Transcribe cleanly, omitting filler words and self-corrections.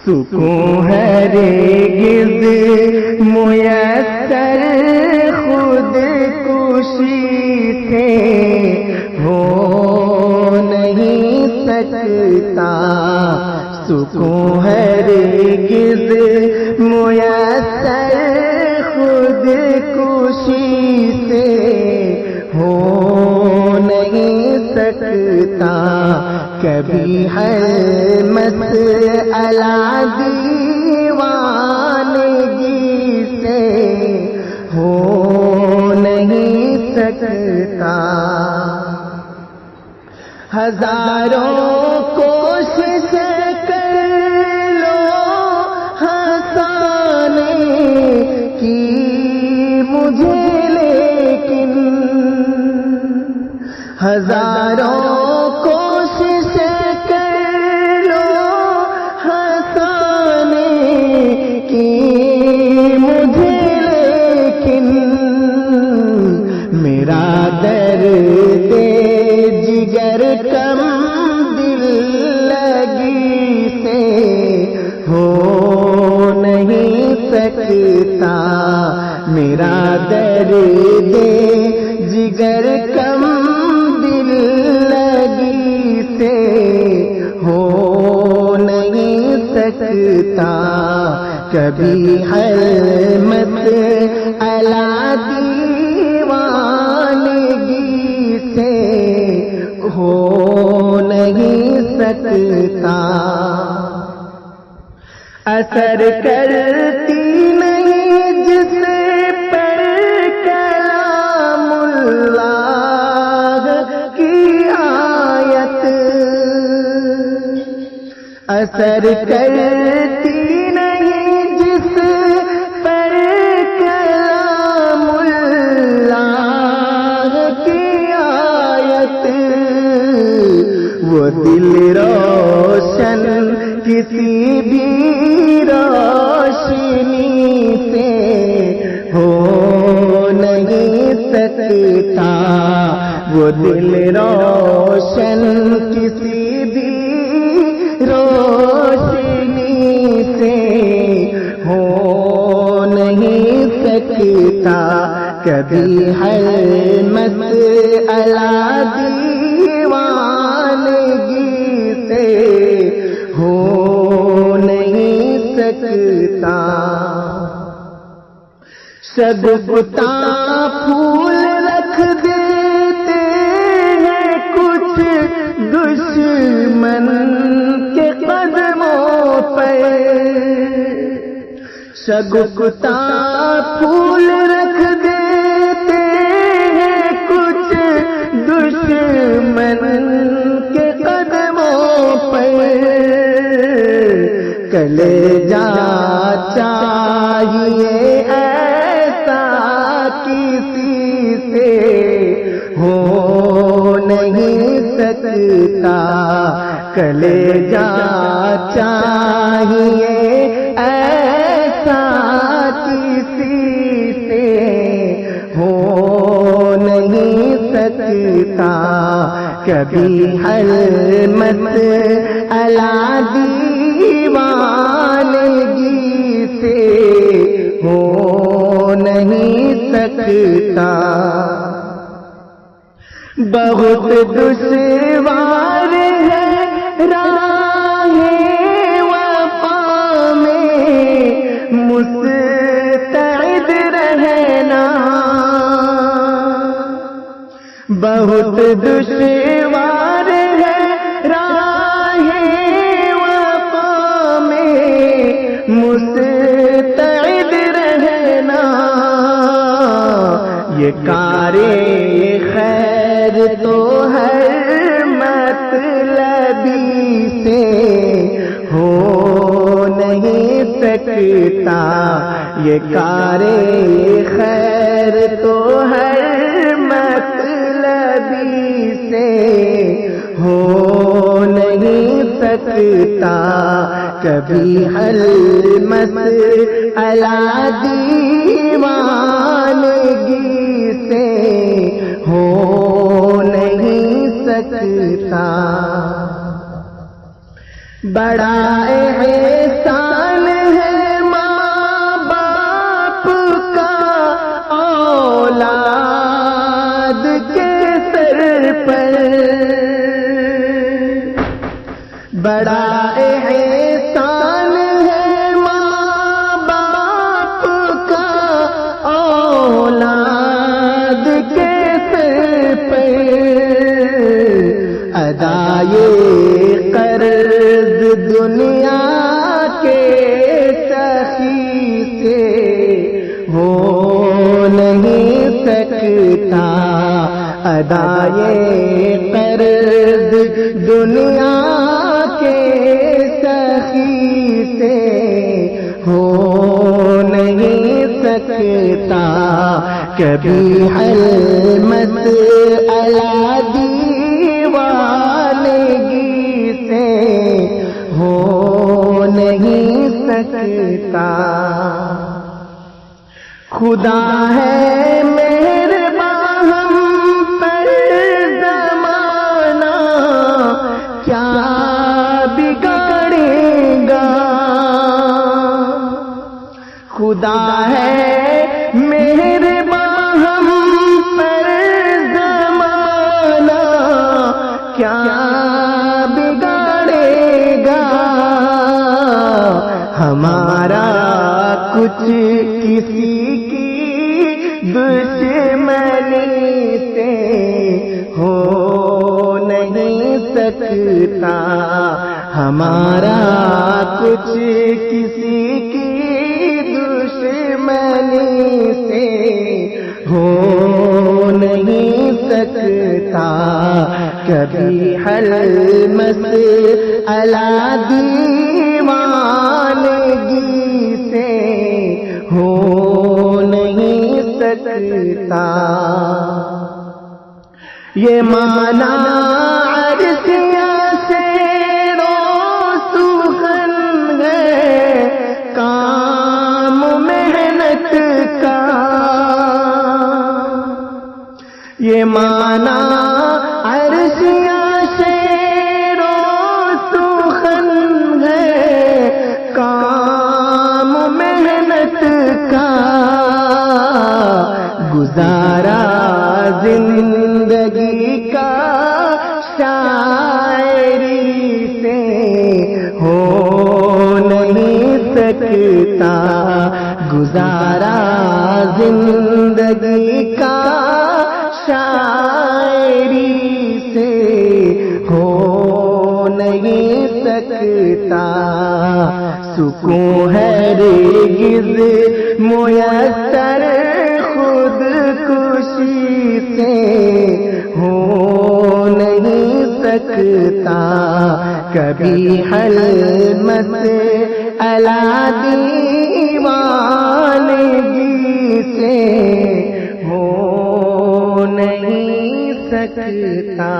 سکون ہرگز میسر خود کشی سے ہو نہیں سکتا، سکون ہرگز میسر خود کشی سے ہو نہیں سکتا، کبھی ہر مسئلہ دیوانگی سے ہو نہیں سکتا، ہزاروں کوشش کر لو ہنسانے کی مجھے، لیکن ہزاروں کوشش کر لو ہنسانے کی مجھے، لیکن میرا درد جگر کم دل لگی سے ہو نہیں سکتا، میرا درد جگر کم دل لگی سے ہو نہیں سکتا، کبھی ہر مسئلہ دیوانگی سے ہو نہیں سکتا، اثر کرتی نہیں جس پر کلام اللہ کی آیت، اثر کرتی نہیں جس پر کلام اللہ کی آیت، وہ دل روشن کسی بھی روشنی سے ہو نہیں سکتا، وہ دل روشن کسی بھی روشنی سے ہو نہیں سکتا، کبھی ہر مسئلہ دیوانگی سے ہو نہیں سکتا، شگفتہ پھول رکھ دیتے ہیں کچھ دشمن کے قدموں پر، شگفتہ پھول رکھ دیتے ہیں کچھ دشمن کے قدموں پر، کلیجہ چاہیے ایسا کسی سے ہو نہیں سکتا، کلیجہ چاہیے ایسا کسی سے ہو نہیں سکتا، کبھی ہر مسئلہ دیوانگی سے ہو نہیں سکتا، بہت دشوار ہے راہ وفا میں مستعد رہنا، بہت دشوار ہے راہ وفا میں مستعد رہنا، یہ کارِ خیر تو ہر مطلبی سے ہو نہیں سکتا، یہ کارِ خیر تو ہر مطلبی سے ہو نہیں سکتا، کبھی ہر مسئلہ دیوانگی سے ہو نہیں سکتا، بڑا احسان بڑا احسان ہے ماں باپ کا اولاد کے سر پر، ادائے قرض دنیا کے سخی سے ہو نہیں سکتا، ادائے قرض دنیا کے سخی سے ہو نہیں سکتا، کبھی حل مسئلہ دیوانگی سے ہو نہیں سکتا۔ خدا ہے مہربان ہم پر زمانہ کیا بگاڑے گا، خدا ہے مہربان ہم پر زمانہ کیا بگاڑے گا، ہمارا کچھ کسی کی دشمنی سے ہو نہیں سکتا، ہمارا کچھ کسی کی دشمنی سے ہو نہیں سکتا، کبھی حل مسئلہ دیوانگی سے ہو نہیں سکتا۔ یہ مانا عرصیہ سے روسخن ہے کام محنت کا، یہ مانا عرصیہ سے روسخن ہے کام محنت کا، گزارا زندگی کا شاعری سے ہو نہیں سکتا، گزارا زندگی کا شاعری سے ہو نہیں سکتا، سکون ہے ہرگز میسر خود کشی سے ہو نہیں سکتا، کبھی حل مسئلہ دیوانگی سے ہو نہیں سکتا۔